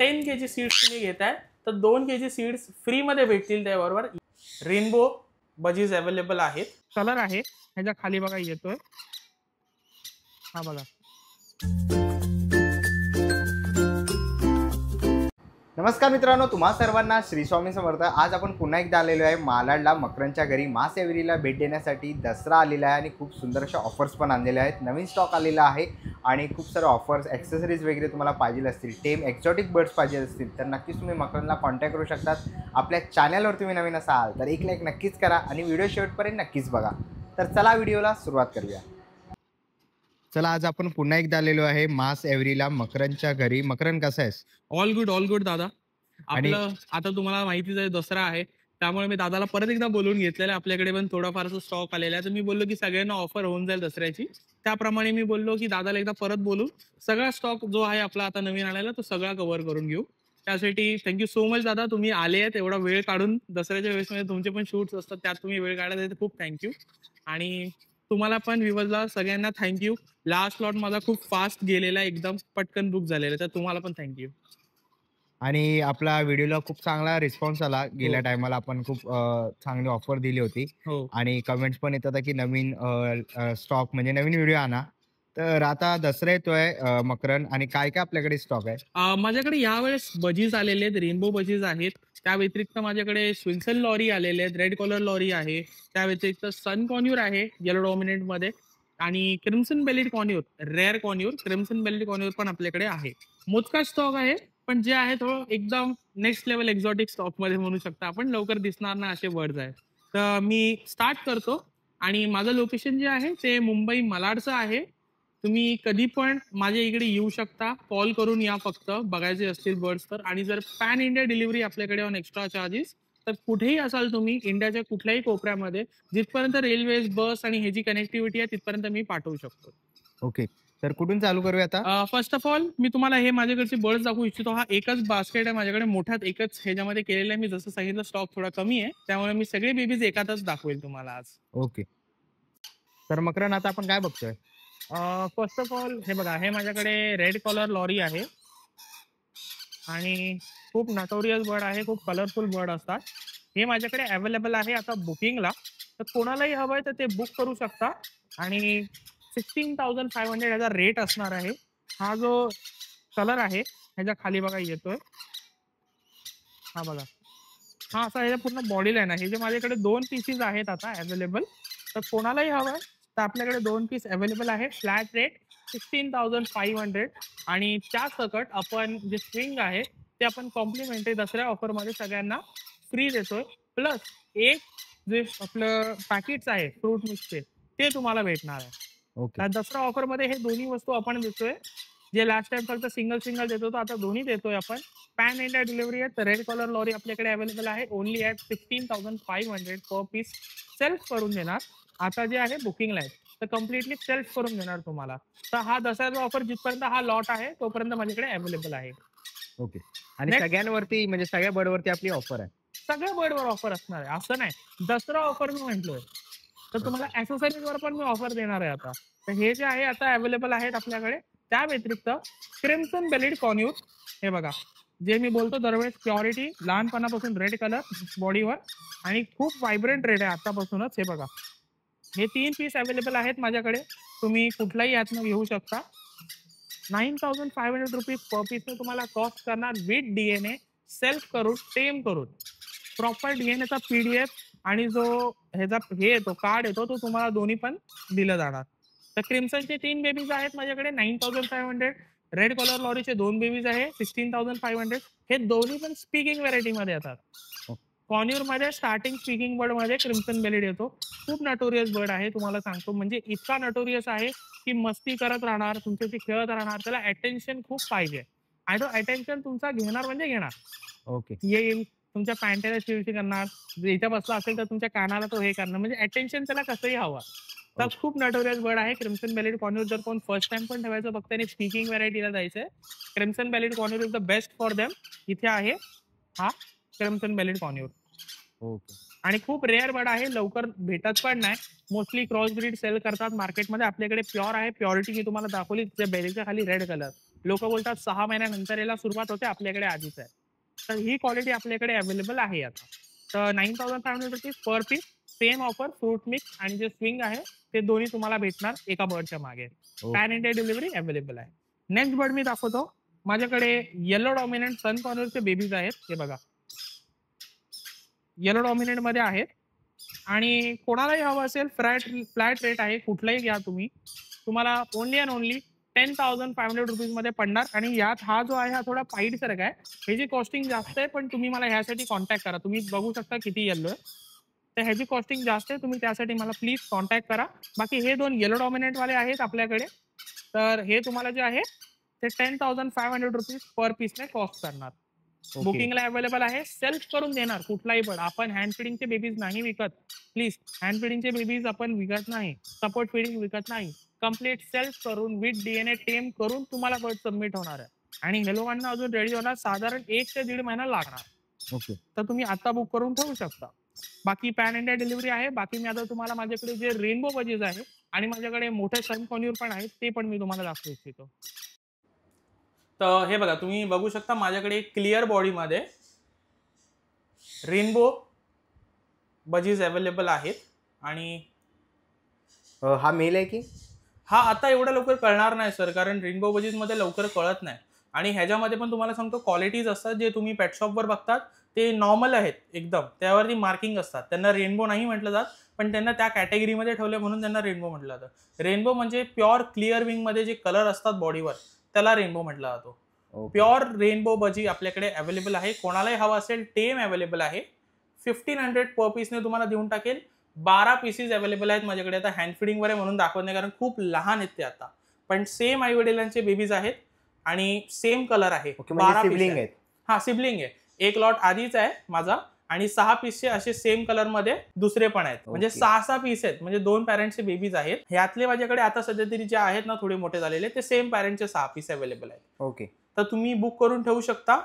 10 kg seeds तुम्ही घेताय तर 2 kg सीड्स फ्रीमध्ये भेटतील. त्याबरोबर रेनबो बजीज अवेलेबल आहेत. कलर आहे ह्याच्या खाली बघा येतोय, हा बघा. नमस्कार मित्रांनो, तुम्हा सर्वांना श्री स्वामी समर्थ. आज आपण पुन्हा एकदा आलेलो आहे मालाडला मकरनच्या घरी मास एव्हरीला भेट देण्यासाठी. दसरा आलेला आहे आणि खूप सुंदर अशा ऑफर्स पण आणलेल्या आहेत. नवीन स्टॉक आलेला आहे आणि खूप सारे ऑफर्स, ॲक्सेसरीज वगैरे तुम्हाला पाहिजे असतील, टेम एक्झॉटिक बर्ड्स पाहिजे असतील तर नक्कीच तुम्ही मकरनला कॉन्टॅक्ट करू शकतात. आपल्या चॅनलवर तुम्ही नवीन असाल तर एक लाईक नक्कीच करा आणि व्हिडिओ शेवटपर्यंत नक्कीच बघा. तर चला व्हिडिओला सुरुवात करूया. चला, आज आपण पुन्हा एकदा आलेलो आहे मास एव्हरीला मकरनच्या घरी. मकरन कसं आहेस? ऑल गुड दादा. आपलं आता तुम्हाला माहितीच आहे दसरा आहे, त्यामुळे मी दादाला परत एकदा बोलून घेतलेलं. आपल्याकडे पण थोडाफारचा स्टॉक आलेला आहे, तर मी बोललो की सगळ्यांना ऑफर होऊन जाईल दसऱ्याची. त्याप्रमाणे मी बोललो की दादाला एकदा परत बोलून सगळा स्टॉक जो आहे आपला आता नवीन आलेला तो सगळा कव्हर करून घेऊ. त्यासाठी थँक्यू सो मच दादा, तुम्ही आले आहेत एवढा वेळ काढून. दसऱ्याच्या वेळेस तुमचे पण शूट्स असतात, त्यात तुम्ही वेळ काढायला खूप थँक्यू. आणि तुम्हाला पण व्ह्यूअर्सला सगळ्यांना थँक्यू. लास्ट स्लॉट माझा खूप फास्ट गेलेला, एकदम पटकन बुक झालेला, तर तुम्हाला पण थँक्यू. आणि आपला व्हिडिओला खूप चांगला रिस्पॉन्स आला. गेल्या टायमाला आपण खूप चांगली ऑफर दिली होती आणि कमेंट्स पण येतात की नवीन स्टॉक म्हणजे नवीन व्हिडिओ आणा. तर आता दसरा येतोय मकरन, आणि काय काय आपल्याकडे स्टॉक आहे? माझ्याकडे यावेळेस बजीज आलेले आहेत, रेनबो बजीज आहेत. त्या व्यतिरिक्त माझ्याकडे स्विन्सन लॉरी आलेले आहेत, रेड कलर लॉरी आहे. त्या व्यतिरिक्त सन कॉन्यूर आहे येलो डॉमिनेट मध्ये, आणि crimson bellied conure, rare conure, crimson bellied conure पण आपल्याकडे आहे. मोजका स्टॉक आहे, पण जे आहे थोडं एकदम नेक्स्ट लेवल एक्झॉटिक स्टॉक मध्ये म्हणू शकता आपण, लवकर दिसणार ना असे वर्ड्स आहेत. तर मी स्टार्ट करतो. आणि माझं लोकेशन जे आहे ते मुंबई मलाडचं आहे. तुम्ही कधी पण माझ्या इकडे येऊ शकता, कॉल करून या फक्त बघायचे असतील बर्ड्स तर. आणि जर पॅन इंडिया डिलिव्हरी आपल्याकडे ऑन एक्स्ट्रा चार्जेस, तर कुठेही असाल तुम्ही इंडियाच्या कुठल्याही कोपऱ्यामध्ये, जिथपर्यंत रेल्वेज, बस आणि ह्याची कनेक्टिव्हिटी आहे तिथपर्यंत मी पाठवू शकतो. ओके, तर कुठून चालू करूया आता? फर्स्ट ऑफ ऑल मी तुम्हाला हे माझ्याकडचे बर्ड्स दाखवू इच्छितो. हा एकच बास्केट आहे माझ्याकडे, मोठ्यात एकच ह्याच्यामध्ये केलेलं आहे. मी जसं सांगितलं स्टॉक थोडा कमी आहे, त्यामुळे मी सगळे बेबीज एकातच दाखवेल तुम्हाला आज. ओके, तर मकरन आता आपण काय बघतोय? फर्स्ट ऑफ ऑल हे बघा, हे माझ्याकडे रेड कलर लॉरी आहे आणि खूप नटोरियस बर्ड आहे, खूप कलरफुल बर्ड असतात. हे माझ्याकडे अवेलेबल आहे आता बुकिंगला, तर कोणालाही हवंय तर ते बुक करू शकता. आणि 16,500 ह्याचा रेट असणार आहे. हा जो कलर आहे ह्याच्या खाली बघा येतोय, हा बघा, हा असा ह्याच्या पूर्ण बॉडी लाईन आहे. हे जे माझ्याकडे 2 पीसेस आहेत आता अवेलेबल, तर कोणालाही हवंय तर आपल्याकडे 2 पीस अवेलेबल आहे. Flat rate 16,500. आणि त्या सकट आपण जे स्विंग आहे ते आपण कॉम्प्लिमेंटरी दसऱ्या ऑफरमध्ये सगळ्यांना फ्री देतोय. प्लस एक जे आपलं पॅकेट्स आहे फ्रूट मिक्सचे ते तुम्हाला भेटणार आहे. दसरा ऑफरमध्ये हे दोन्ही वस्तू आपण देतोय. जे लास्ट टाइम फक्त सिंगल देत होतो, आता दोन्ही देतोय आपण. पॅन इंडिया डिलिव्हरी आहे. तर रेड कलर लॉरी आपल्याकडे अवेलेबल आहे only at 16,500 per piece. Self करून देणार. आता जे आहे बुकिंगला आहे तर कम्प्लिटली सेल्फ करून देणार तुम्हाला. तर हा दसऱ्याचा ऑफर जिथपर्यंत हा लॉट आहे तोपर्यंत माझ्याकडे अवेलेबल आहे. ओके, आणि सगळ्यांवरती म्हणजे सगळ्या बर्डवरती आपली ऑफर आहे? सगळ्या बर्डवर ऑफर असणार आहे, असं नाही. दसरा ऑफर मी म्हटलोय, तर तुम्हाला ऍक्सेसरीजवर पण मी ऑफर देणार आहे आता. तर हे जे आहे आता अवेलेबल आहेत आपल्याकडे. त्या व्यतिरिक्त क्रिम्सन बेलिड कॉन्यूर, हे बघा, जे मी बोलतो दरवेळेस, प्युरिटी, लहानपणापासून रेड कलर बॉडीवर आणि खूप व्हायब्रंट रेड आहे आतापासूनच. हे बघा, हे 3 पीस अवेलेबल आहेत माझ्याकडे. तुम्ही कुठलाही यातनं घेऊ शकता. 9,500 रुपीज पर पीसने तुम्हाला कॉस्ट करणार विथ DNA, सेल्फ करून, टेम करून. प्रॉपर DNAचा PDF आणि जो ह्याचा हे येतो कार्ड येतो तो तुम्हाला दोन्ही पण दिलं जाणार. तर क्रिम्सनचे 3 बेबीज आहेत माझ्याकडे 9,500. रेड कलर लॉरीचे 2 बेबीज आहे 16,500. हे दोन्ही पण स्पीकिंग व्हरायटीमध्ये येतात. कॉन्यूर मध्ये स्टार्टिंग स्पीकिंग बर्ड मध्ये क्रिम्सन बेलिड येतो. खूप नटोरियस बर्ड आहे, तुम्हाला सांगतो. म्हणजे इतका नटोरियस आहे की मस्ती करत राहणार, तुमच्याशी खेळत राहणार. त्याला अटेन्शन खूप पाहिजे आणि तो अटेन्शन तुमचा घेणार म्हणजे घेणार. ओके, येईल तुमच्या पॅन्टेला शिवशी करणार, इथं बसला असेल तर तुमच्या कानाला तो हे करणार. म्हणजे अटेन्शन त्याला कसंही हवं. तर खूप नटोरियस बर्ड आहे क्रिम्सन बेलिड कॉन्यूर. जर कोण फर्स्ट टाइम पण ठेवायचं फक्त आणि स्पीकिंग व्हरायटीला जायचंय, crimson bellied conure is the best for them. इथे आहे हा क्रिम्सन बेलिड कॉन्यूर. ओके, आणि खूप रेअर बर्ड आहे, लवकर भेटत पण नाही. मोस्टली क्रॉस ब्रीड सेल करतात मार्केटमध्ये. आपल्याकडे प्युअर आहे. प्युरिटी मी तुम्हाला दाखवली, त्या बेलीच्या खाली रेड कलर. लोक बोलतात 6 महिन्यानंतर याला सुरुवात होते, आपल्याकडे आधीच आहे. तर ही क्वालिटी आपल्याकडे अवेलेबल आहे आता. तर 9500 rupees per piece. Same offer, fruit mix आणि जे स्विंग आहे ते दोन्ही तुम्हाला भेटणार एका बर्डच्या मागे. पॅन इंडिया डिलिव्हरी अवेलेबल आहे. नेक्स्ट बर्ड मी दाखवतो. माझ्याकडे येलो डॉमिनंट सन कॉर्नरचे बेबीज आहेत. हे बघा, येलो डॉमिनंट मध्ये आहेत. आणि कोणालाही हवं असेल फ्लॅट रेट आहे, कुठलाही घ्या तुम्ही. तुम्हाला ओनली अँड ओनली 10,500 रुपीज मध्ये पडणार. आणि यात हा जो आहे हा थोडा पाईट सारखा आहे. ह्याची कॉस्टिंग जास्त आहे, पण तुम्ही मला ह्यासाठी कॉन्टॅक्ट करा. तुम्ही बघू शकता किती येल्लो आहे, तर ह्याची कॉस्टिंग जास्त आहे. तुम्ही त्यासाठी मला प्लीज कॉन्टॅक्ट करा. बाकी हे 2 येलो डॉमिनंट वाले आहेत आपल्याकडे. तर हे तुम्हाला जे आहे ते 10,500 रुपीज पर पीसने कॉस्ट करणार. बुकिंगला अवेलेबल आहे. सेल्फ करून देणार कुठलाही पण. आपण हँड फिडिंगचे बेबीज नाही विकत. प्लीज, हँड फिडिंगचे बेबीज आपण विकत नाही. सपोर्ट फिडिंग विकत नाही. कम्प्लीट सेल्फ करून विथ डीएनए टेम करून तुम्हाला बर्ड सबमिट होणार आहे. आणि हेलोवांना अजून रेडी होणार साधारण 1 ते 1.5 महिना लागणार. ओके. तर तुम्ही आता बुक करून ठेवू शकता. बाकी पॅन इंडिया डिलिव्हरी आहे. बाकी मी आता तुम्हाला माझ्याकडे जे रेनबो बजीज आहे आणि माझ्याकडे मोठे सन कॉन्यूर पण आहेत, ते पण मी तुम्हाला दाखवू इच्छितो. तर हे बघा, तुम्ही बघू शकता माझ्याकडे क्लिअर बॉडीमध्ये रेनबो बजीज अवेलेबल आहेत. आणि हा मेल आहे की? हा आता एवढ्या लवकर कळणार नाही सर, कारण रेनबो बजीज मध्ये लवकर कळत नाही. आणि ह्याच्यामध्ये पण तुम्हाला सांगतो क्वालिटीज असतात जे तुम्ही पेट शॉपवर बघतात ते नॉर्मल आहेत एकदम. त्यावरती मार्किंग असतात. त्यांना रेनबो नाही म्हटलं जात, पण त्यांना त्या कॅटेगरीमध्ये ठेवले म्हणून त्यांना रेनबो म्हटलं जातं. रेनबो म्हणजे प्युअर क्लिअर विंग मध्ये जे कलर असतात बॉडीवर त्याला रेनबो म्हटलं जातो. प्युअर रेनबो बजी आपल्याकडे अवेलेबल आहे. कोणालाही हवा असेल टेम अवेलेबल आहे. 1500 पर पीसने तुम्हाला देऊन टाकेल. 12 पीसेस अवेलेबल आहेत माझ्याकडे. आता हँड फिडिंगवर आहे म्हणून दाखवत नाही, कारण खूप लहान आहेत ते आता. पण सेम आई वडिलांचे बेबीज आहेत आणि सेम कलर आहे. 12 सिबलिंग आहेत. हा, सिबलिंग आहे. एक लॉट आधीच आहे माझा आणि 6 पीसचे असे सेम कलर मध्ये दुसरे पण आहेत. म्हणजे 6 पीस आहेत, म्हणजे 2 पॅरेंटचे बेबीज आहेत. ह्यातले माझ्याकडे आता सध्या तरी जे आहेत ना थोडे मोठे झालेले, ते सेम पॅरेंटचे 6 पीस अवेलेबल आहेत. ओके. तर तुम्ही बुक करून ठेवू शकता.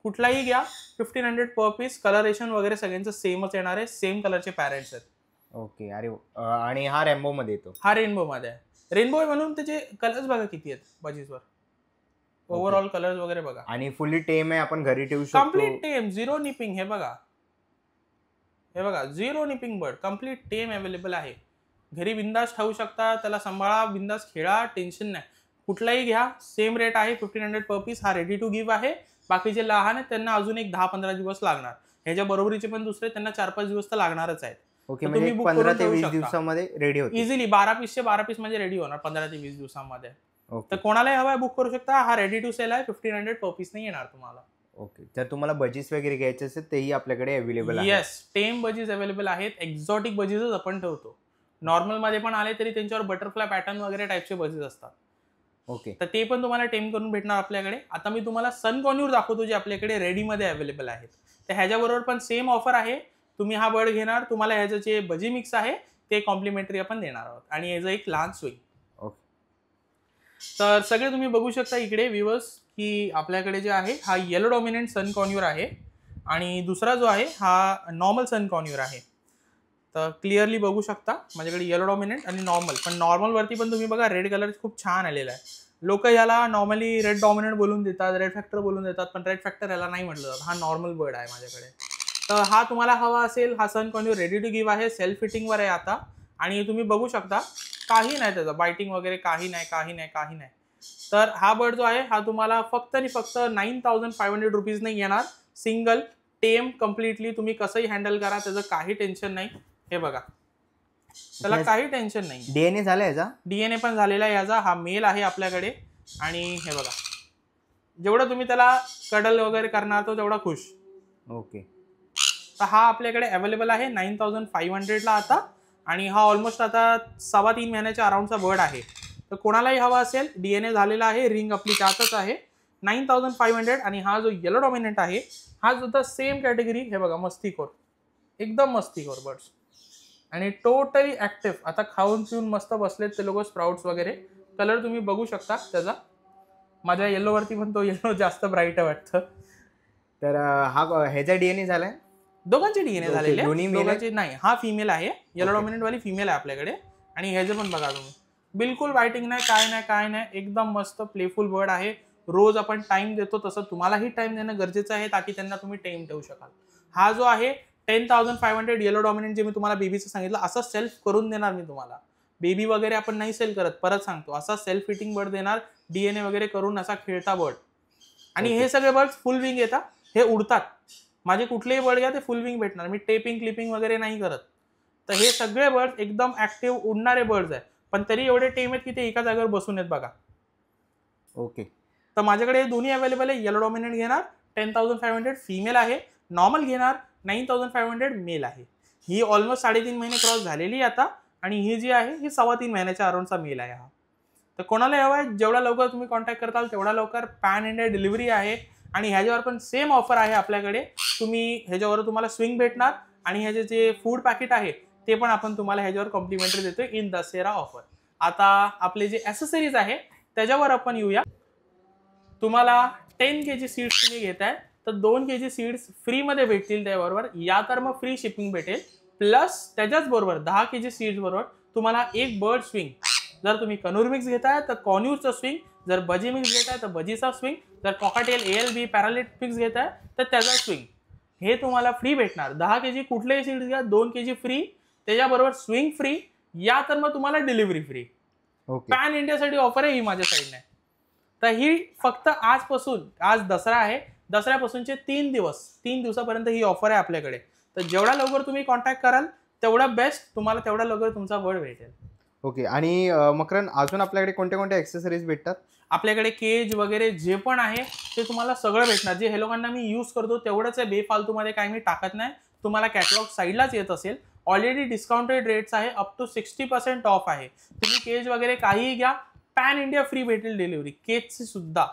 कुठलाही घ्या. 1500 पर पीस. कलरेशन वगैरे सगळ्यांचं सेमच येणार आहे. सेम कलरचे पॅरेंट्स आहेत. ओके. अरे, आणि हा रेनबो मध्ये येतो. हा रेनबो मध्ये आहे. रेनबो म्हणून त्याचे कलर्स बघा किती आहेत बजीजवर. ओव्हरऑल कलर्स वगैरे बघा. आणि फुल्ली टेम आहे, आपण घरी ठेवू शकतो. कम्प्लीट टेम, झिरो निपिंग. हे बघा, हे बघा, झिरो निपिंग बर्ड. कम्प्लीट टेम अवेलेबल आहे. घरी बिंदास ठेवू शकता. त्याला सांभाळा, बिंदास खेळा, टेन्शन नाही. कुठलाही घ्या, सेम रेट आहे. 1500 पर पीस. हा रेडी टू गिव्ह आहे. बाकीचे लहान आहेत त्यांना अजून एक 10-15 दिवस लागणार. ह्याच्या बरोबरीचे पण दुसरे त्यांना 4-5 दिवस तर लागणारच आहेत. ओके. म्हणजे 15 ते 20 दिवसामध्ये रेडी होते इझिली. 12 पीस म्हणजे रेडी होणार 15 ते 20 दिवसामध्ये. ओके. तर कोणालाही हवा बुक करू शकता. हा रेडी टू सेल आहे. 1500 पर पीस नाही येणार तुम्हाला. ओके. जर तुम्हाला बजीस वगैरे घ्यायचे असेल तेही आपल्याकडे अवेलेबल आहे. येस, टेम बजीज अवेलेबल आहेत. एक्झॉटिक बजीजच आपण ठेवतो. नॉर्मल मध्ये पण आले तरी त्यांच्यावर बटरफ्लाय पॅटर्न वगैरे टाईपचे बजीज असतात. ओके. तर ते पण तुम्हाला टेम करून भेटणार आपल्याकडे. आता मी तुम्हाला सन कॉन्यूर दाखवतो जे आपल्याकडे रेडीमध्ये अवेलेबल आहेत. तर ह्याच्याबरोबर पण सेम ऑफर आहे. तुम्ही हा बर्ड घेणार, तुम्हाला ह्याचं जे बजी मिक्स आहे ते कॉम्प्लिमेंटरी आपण देणार आहोत. आणि याचं एक लहान स्विंग. ओके. तर सगळे तुम्ही बघू शकता इकडे व्ह्यूअर्स की आपल्याकडे जे आहे हा येलो डॉमिनंट सन कॉन्यूर आहे आणि दुसरा जो आहे हा नॉर्मल सन कॉन्यूर आहे. तर क्लिअरली बघू शकता माझ्याकडे येलो डॉमिनंट आणि नॉर्मल. पण नॉर्मल वरती पण तुम्ही बघा रेड कलर खूप छान आलेला आहे. लोक याला नॉर्मली रेड डॉमिनंट बोलून देतात, रेड फॅक्टर बोलून देतात, पण रेड फॅक्टर याला नाही म्हटलं जात. हा नॉर्मल बर्ड आहे माझ्याकडे. तर हा तुम्हाला हवा असेल, हा सन कॉन्यूर रेडी टू गिव्ह आहे. सेल्फ फिटिंगवर आहे आता. आणि तुम्ही बघू शकता काही नाही त्याचं बायटिंग वगैरे काही नाही. तर हा बर्ड जो आहे हा तुम्हाला फक्त आणि फक्त 9500 रुपीज नाही येणार. सिंगल टेम कम्प्लिटली. तुम्ही कसंही हँडल करा, त्याचं काही टेन्शन नाही. हे बघा, त्याला काही टेन्शन नाही. डीएनए झाला याचा? डीएनए पण झालेला आहे याचा. हा मेल आहे आपल्याकडे. आणि हे बघा, जेवढं तुम्ही त्याला कडल वगैरे करणार तो तेवढा खुश. ओके. तर हा आपल्याकडे अवेलेबल आहे 9500 ला आता. आणि हा ऑलमोस्ट आता 3.25 महिन्याच्या अराउंडचा बर्ड आहे. तर कोणालाही हवा असेल, डीएनए झालेला आहे, रिंग आपली त्यातच आहे. 9500. आणि हा जो येलो डॉमिनंट आहे हा सुद्धा सेम कॅटेगरी. हे बघा, मस्तीखोर, एकदम मस्तीखोर बर्ड्स आणि टोटली ऍक्टिव्ह. आता खाऊन पिऊन मस्त बसलेत ते लोक. स्प्राउट्स वगैरे. कलर तुम्ही बघू शकता त्याचा. माझ्या येलो वरती पण तो येलो जास्त ब्राईट वाटतं. तर हा ह्याचा डीएनए झालाय? दोघांचे डीएनए झालेले. दोघांचे नाही, हा फिमेल आहे. येलो डॉमिनंट वाली फिमेल आहे आपल्याकडे. आणि ह्याचे पण बघा तुम्ही, बिलकुल वायटिंग नाही, काय नाही. एकदम मस्त प्लेफुल बर्ड आहे. रोज आपण टाइम देतो तसं तुम्हालाही टाइम देणं गरजेचं आहे, ताकी त्यांना तुम्ही टाइम ठेवू शकाल. हा जो आहे 10,500 येलो डॉमिनंट जे मी तुम्हाला बेबीचं सांगितलं, असं सेल्फ करून देणार मी तुम्हाला. बेबी वगैरे आपण नाही सेल करत, परत सांगतो, असा सेल्फ फिटिंग बर्ड देणार, DNA वगैरे करून असा खेळता बर्ड. आणि हे सगळे बर्ड फुल विंग येतात, हे उडतात. माझे कुठलेही बर्ड घ्या ते फुल विंग भेटणार, मी टेपिंग क्लिपिंग वगैरे नाही करत. तर हे सगळे बर्ड एकदम ऍक्टिव्ह उडणारे बर्ड्स आहेत, पण तरी एवढे टेम आहेत की ते एका जागेवर बसून आहेत बघा. ओके. तर माझ्याकडे दोन्ही अवेलेबल आहे. येलो डॉमिनंट घेणार 10,500 फीमेल आहे, नॉर्मल घेणार 9,500 मेल आहे. ही ऑलमोस्ट 3.5 महिने क्रॉस झालेली आता, आणि ही जी आहे ही 3.25 महिन्याच्या अराउंडचा मेल आहे हा. तर कोणाला हवा आहे जेवढा लवकर तुम्ही कॉन्टॅक्ट करताल तेवढा लवकर पॅन इंडिया डिलिव्हरी आहे. आणि ह्याच्यावर पण सेम ऑफर आहे आपल्याकडे. तुम्ही ह्याच्यावर तुम्हाला स्विंग भेटणार, आणि ह्याचे जे फूड पॅकेट आहे ते पण आपण तुम्हाला ह्याच्यावर कॉम्प्लिमेंटरी देतोय इन दसेरा ऑफर. आता आपले जे ॲसेसरीज आहे त्याच्यावर आपण येऊया. तुम्हाला 10 kg सीड्स तुम्ही घेताय तर 2 kg सीड्स फ्रीमध्ये भेटतील त्याबरोबर, या तर मग फ्री शिपिंग भेटेल. प्लस त्याच्याच बरोबर 10 kg सीड्स बरोबर तुम्हाला एक बर्ड स्विंग. जर तुम्ही कनूर मिक्स घेताय तर कॉन्यूरचं स्विंग, जर बजी मिक्स घेताय तर बजीचा स्विंग, जर कॉकाटेल ALB पॅरालिट मिक्स घेताय तर त्याचा स्विंग, हे तुम्हाला फ्री भेटणार. 10 kg कुठलेही सीड्स घ्या 2 kg फ्री, त्याच्याबरोबर स्विंग फ्री, या तर मग तुम्हाला डिलिव्हरी फ्री. पॅन इंडियासाठी ऑफर आहे ही माझ्या साईडने. तर ही फक्त आजपासून, आज दसरा आहे, दसऱ्यापासूनचे 3 दिवसापर्यंत ही ऑफर आहे आपल्याकडे. तर जेवढा लवकर तुम्ही कॉन्टॅक्ट कराल तेवढा बेस्ट, तुम्हाला तेवढा लवकर तुमचा बर्ड भेटेल. ओके. आणि मकरन अजून आपल्याकडे कोणत्या कोणत्या ॲक्सेसरीज भेटतात? आपल्याकडे केज वगैरे जे पण आहे ते तुम्हाला सगळं भेटणार. जे हे लोकांना मी यूज करतो तेवढंच आहे, बेफालतूमध्ये काही मी टाकत नाही. तुम्हाला कॅटलॉग साईडलाच येत असेल. ऑलरेडी डिस्काउंटेड रेट्स आहे, अप टू 60% ऑफ आहे. तुम्ही केज वगैरे काहीही घ्या, पॅन इंडिया फ्री भेटेल डिलिव्हरी केजची सुद्धा.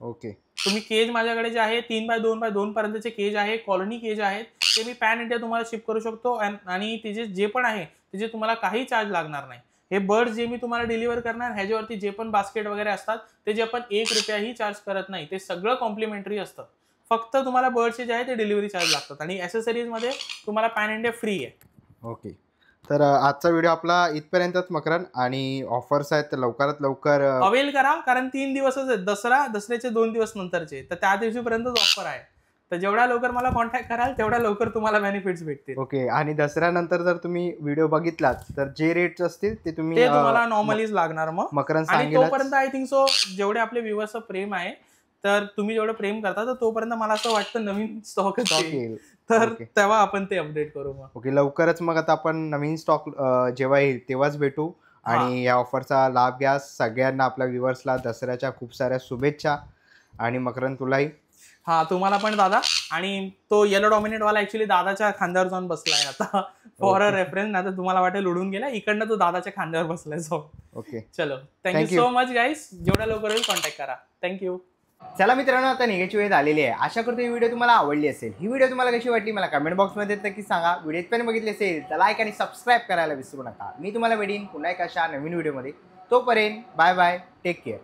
ओके. तुम्ही केज माझ्याकडे जे आहे 3x2x2 पर्यंतचे केज आहे, कॉलनी केज आहेत, ते मी पॅन इंडिया तुम्हाला शिप करू शकतो. आणि तिचे जे पण आहे तिचे तुम्हाला काही चार्ज लागणार नाही. हे बर्ड जे मी तुम्हाला डिलिव्हर करणार ह्याच्यावरती जे पण बास्केट वगैरे असतात ते जे आपण 1 रुपयाही चार्ज करत नाही, ते सगळं कॉम्प्लिमेंटरी असतं. फक्त तुम्हाला बर्डचे जे आहे ते डिलिव्हरी चार्ज लागतात, आणि ॲसेसरीजमध्ये तुम्हाला पॅन इंडिया फ्री आहे. ओके. तर आजचा व्हिडिओ आपला इथपर्यंतच मकरन, आणि ऑफर्स आहेत तर लवकरात लवकर अवेल करा, कारण 3 दिवसच आहेत. दसऱ्याचे 2 दिवस नंतरचे, तर त्या दिवशीपर्यंतच ऑफर आहे. तर जेवढा लवकर मला कॉन्टॅक्ट कराल तेवढा लवकर तुम्हाला बेनिफिट्स भेटतील. ओके. आणि दसऱ्यानंतर जर तुम्ही व्हिडिओ बघितलात तर जे रेट्स असतील ते तुम्हाला नॉर्मलीच लागणार मग. मकरन आणि सांगेल. तोपर्यंत आय थिंक सो जेवढे आपले व्ह्युअर्सचं प्रेम आहे, तर तुम्ही जेवढं प्रेम करता तर तोपर्यंत मला असं वाटतं नवीन स्टॉक येईल, तर तेव्हा आपण ते अपडेट करू मग. ओके. लवकरच मग आता आपण नवीन स्टॉक जेव्हा येईल तेव्हाच भेटू, आणि या ऑफरचा लाभ घ्या. सगळ्यांना, आपल्या व्ह्युअर्सला दसऱ्याच्या खूप साऱ्या शुभेच्छा. आणि मकरन तुलाही. हा, तुम्हाला पण दादा. आणि तो येलो डॉमिनेट वाला ऍक्च्युली दादाच्या खांद्यावर जाऊन बसलाय आता, फॉर अ रेफरन्स. नाही तर तुम्हाला वाटेल उडून गेला, इकडनं तो दादाच्या खांद्यावर बसलाय. सो ओके, चलो, थँक्यू सो मच गाईज. जेवढ्या लवकर होईल कॉन्टॅक्ट करा. थँक्यू. चला मित्रांनो, आता निघायची वेळ झालेली आहे. आशा करतो ही व्हिडिओ तुम्हाला आवडली असेल. ही व्हिडिओ तुम्हाला कशी वाटली मला कमेंट बॉक्समध्ये नक्की सांगा. व्हिडिओ पण बघितली असेल तर लाईक आणि सबस्क्राईब करायला विसरू नका. मी तुम्हाला भेटीन पुन्हा एक अशा नवीन व्हिडिओमध्ये. तोपर्यंत बाय बाय, टेक केअर.